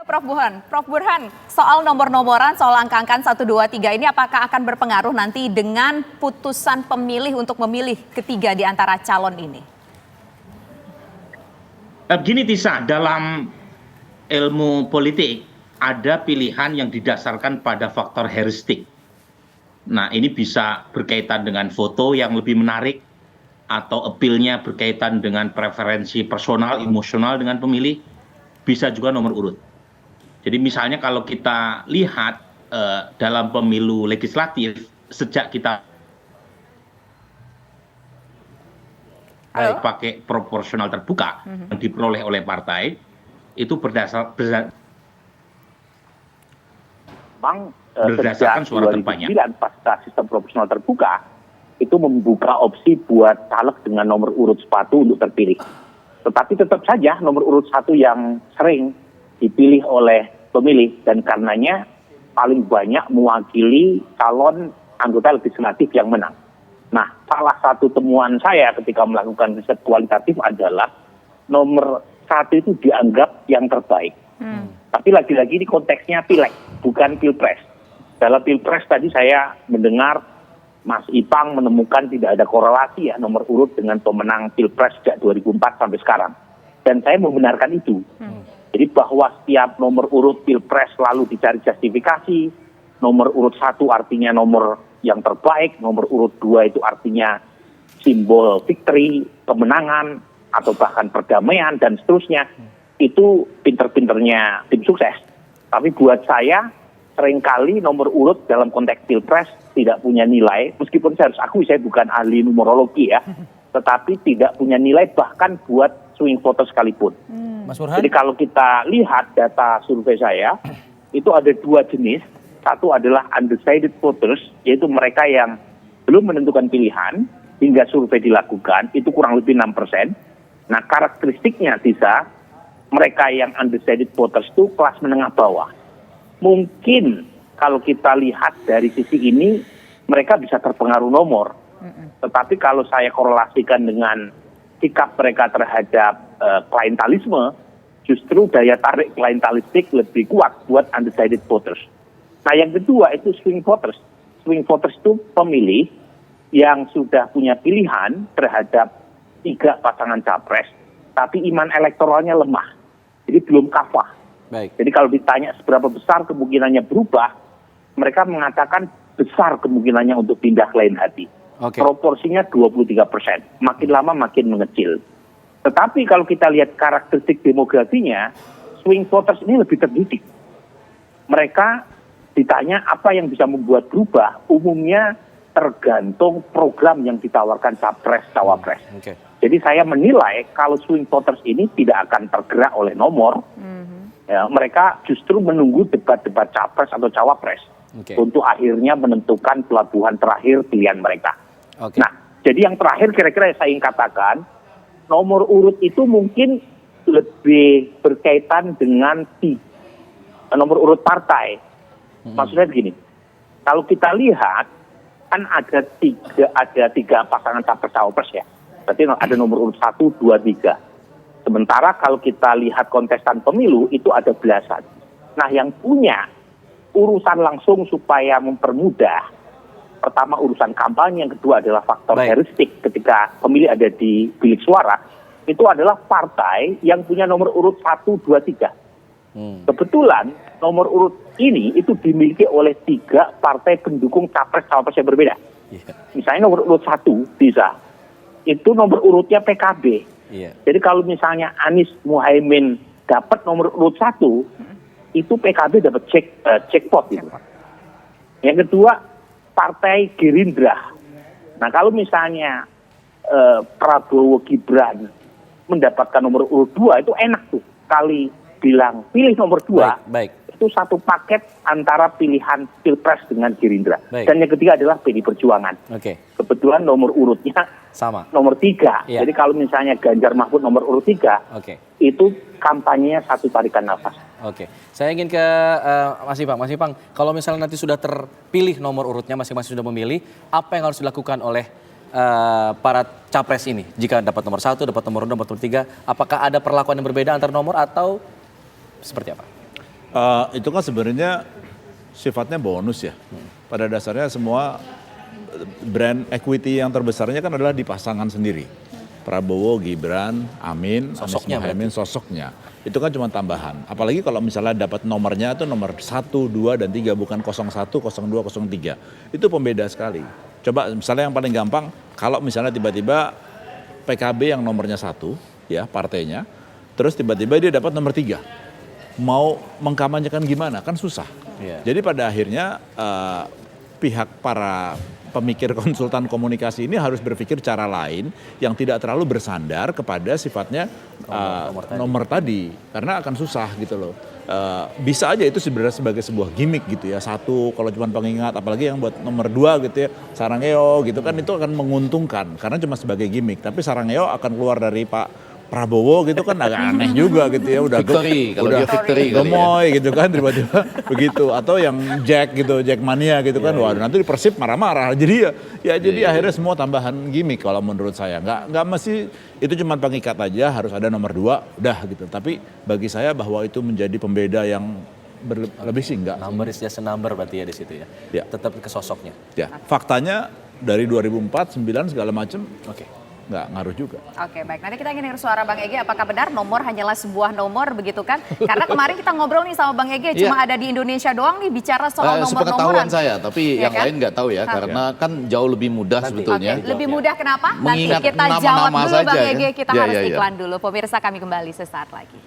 Prof Burhan, soal nomor-nomoran, soal angka-angkaan 1, 2, 3 ini apakah akan berpengaruh nanti dengan putusan pemilih untuk memilih ketiga di antara calon ini? Begini Tisa, dalam ilmu politik ada pilihan yang didasarkan pada faktor heuristik. Nah, ini bisa berkaitan dengan foto yang lebih menarik atau appeal-nya berkaitan dengan preferensi personal, emosional dengan pemilih, bisa juga nomor urut. Jadi misalnya kalau kita lihat dalam pemilu legislatif, sejak kita pakai proporsional terbuka yang diperoleh oleh partai, itu berdasarkan suara terbanyak. Pasca sistem proporsional terbuka, itu membuka opsi buat caleg dengan nomor urut 1 untuk terpilih. Tetapi tetap saja nomor urut 1 yang sering dipilih oleh pemilih dan karenanya paling banyak mewakili calon anggota legislatif yang menang. Nah, salah satu temuan saya ketika melakukan riset kualitatif adalah nomor 1 itu dianggap yang terbaik. Tapi lagi-lagi di konteksnya pileg, bukan pilpres. Dalam pilpres tadi saya mendengar Mas Ipang menemukan tidak ada korelasi ya nomor urut dengan pemenang pilpres sejak 2004 sampai sekarang. Dan saya membenarkan itu. Jadi bahwa setiap nomor urut pilpres selalu dicari justifikasi, nomor urut 1 artinya nomor yang terbaik, nomor urut 2 itu artinya simbol victory, kemenangan, atau bahkan perdamaian, dan seterusnya. Itu pinter-pinternya tim sukses. Tapi buat saya, seringkali nomor urut dalam konteks pilpres tidak punya nilai, meskipun saya harus akui saya bukan ahli numerologi ya, tetapi tidak punya nilai bahkan buat swing voter sekalipun. Mas Burhan? Jadi kalau kita lihat data survei saya, itu ada 2 jenis. Satu adalah undecided voters, yaitu mereka yang belum menentukan pilihan hingga survei dilakukan, itu kurang lebih 6%. Nah, karakteristiknya Tisa, mereka yang undecided voters itu kelas menengah bawah. Mungkin kalau kita lihat dari sisi ini, mereka bisa terpengaruh nomor. Tetapi kalau saya korelasikan dengan sikap mereka terhadap klientelisme, justru daya tarik klientelistik lebih kuat buat undecided voters. Nah, yang kedua itu swing voters. Swing voters itu pemilih yang sudah punya pilihan terhadap 3 pasangan capres, tapi iman elektoralnya lemah. Jadi belum kafah. Baik. Jadi kalau ditanya seberapa besar kemungkinannya berubah, mereka mengatakan besar kemungkinannya untuk pindah ke lain hati. Proporsinya 23%. Makin lama makin mengecil. Tetapi kalau kita lihat karakteristik demografinya, swing voters ini lebih terdidik. Mereka ditanya apa yang bisa membuat berubah, umumnya tergantung program yang ditawarkan capres-cawapres. Jadi saya menilai kalau swing voters ini tidak akan tergerak oleh nomor, ya, mereka justru menunggu debat-debat capres atau cawapres untuk akhirnya menentukan pelabuhan terakhir pilihan mereka. Nah, jadi yang terakhir kira-kira saya ingin katakan, nomor urut itu mungkin lebih berkaitan dengan nomor urut partai. Maksudnya begini, kalau kita lihat kan ada tiga pasangan capres-cawapres ya. Berarti ada nomor urut 1, 2, 3. Sementara kalau kita lihat kontestan pemilu itu ada belasan. Nah, yang punya urusan langsung supaya mempermudah, pertama urusan kampanye, yang kedua adalah faktor heuristik ketika pemilih ada di bilik suara, itu adalah partai yang punya nomor urut 1, 2, 3. Kebetulan nomor urut ini itu dimiliki oleh 3 partai pendukung capres-cawapres yang berbeda. Misalnya nomor urut 1 bisa, itu nomor urutnya PKB. Jadi kalau misalnya Anies Muhaimin dapat nomor urut 1, itu PKB dapat jackpot gitu. Yang kedua, Partai Gerindra. Nah, kalau misalnya Prabowo Gibran mendapatkan nomor urut 2, itu enak tuh. Kali bilang pilih nomor 2, itu satu paket antara pilihan Pilpres dengan Gerindra. Dan yang ketiga adalah PD Perjuangan. Kebetulan nomor urutnya sama, nomor 3. Jadi kalau misalnya Ganjar Mahfud nomor urut 3, itu kampanyenya satu tarikan nafas. Saya ingin ke Mas Ipang. Mas Ipang, kalau misalnya nanti sudah terpilih nomor urutnya, masing-masing sudah memilih, apa yang harus dilakukan oleh para capres ini? Jika dapat nomor 1, dapat nomor 2, nomor 3, apakah ada perlakuan yang berbeda antar nomor atau seperti apa? Itu kan sebenarnya sifatnya bonus ya. Pada dasarnya semua brand equity yang terbesarnya kan adalah di pasangan sendiri. Prabowo, Gibran, Amin, Sosoknya Anies Mohaimin, sosoknya. Itu kan cuma tambahan. Apalagi kalau misalnya dapat nomornya itu nomor 1, 2, dan 3, bukan 01, 02, 03. Itu pembeda sekali. Coba misalnya yang paling gampang, kalau misalnya tiba-tiba PKB yang nomornya 1, ya partainya, terus tiba-tiba dia dapat nomor 3. Mau mengkampanyekan gimana? Kan susah. Iya. Jadi pada akhirnya pihak para pemikir konsultan komunikasi ini harus berpikir cara lain yang tidak terlalu bersandar kepada sifatnya nomor tadi. Karena akan susah gitu loh. Bisa aja itu sebenarnya sebagai sebuah gimmick gitu ya. 1 kalau cuma pengingat, apalagi yang buat nomor 2 gitu ya, Sarangeo gitu kan, itu akan menguntungkan karena cuma sebagai gimmick. Tapi Sarangeo akan keluar dari Pak Prabowo gitu kan agak aneh juga gitu ya, udah Victory, kalau dia Victory kali ya. gemoy gitu kan tiba-tiba begitu, atau yang Jack gitu, Jack Mania gitu kan, waduh nanti di Persib marah-marah. Jadi jadi akhirnya semua tambahan gimmick kalau menurut saya. Nggak mesti itu cuma pengikat aja, harus ada nomor 2 udah gitu. Tapi bagi saya bahwa itu menjadi pembeda yang lebih sih enggak. Number is just a number berarti ya di situ ya. Ya. Tetap ke sosoknya. Ya, faktanya dari 2004, 9 segala macam Oke. nggak ngaruh juga. Oke, baik. Nanti kita ingin dengar suara Bang Ege. Apakah benar nomor hanyalah sebuah nomor begitu kan? Karena kemarin kita ngobrol nih sama Bang Ege, cuma ada di Indonesia doang nih bicara soal nomor-nomoran. Sepengetahuan saya, tapi Ya yang kan? lain nggak tahu ya, karena kan jauh lebih mudah Nanti. sebetulnya. Oke, lebih mudah kenapa? Mengingat Nanti kita nama-nama jawab dulu saja Bang ya. Ege, kita Ya, harus ya, ya. iklan dulu. Pemirsa, kami kembali sesaat lagi.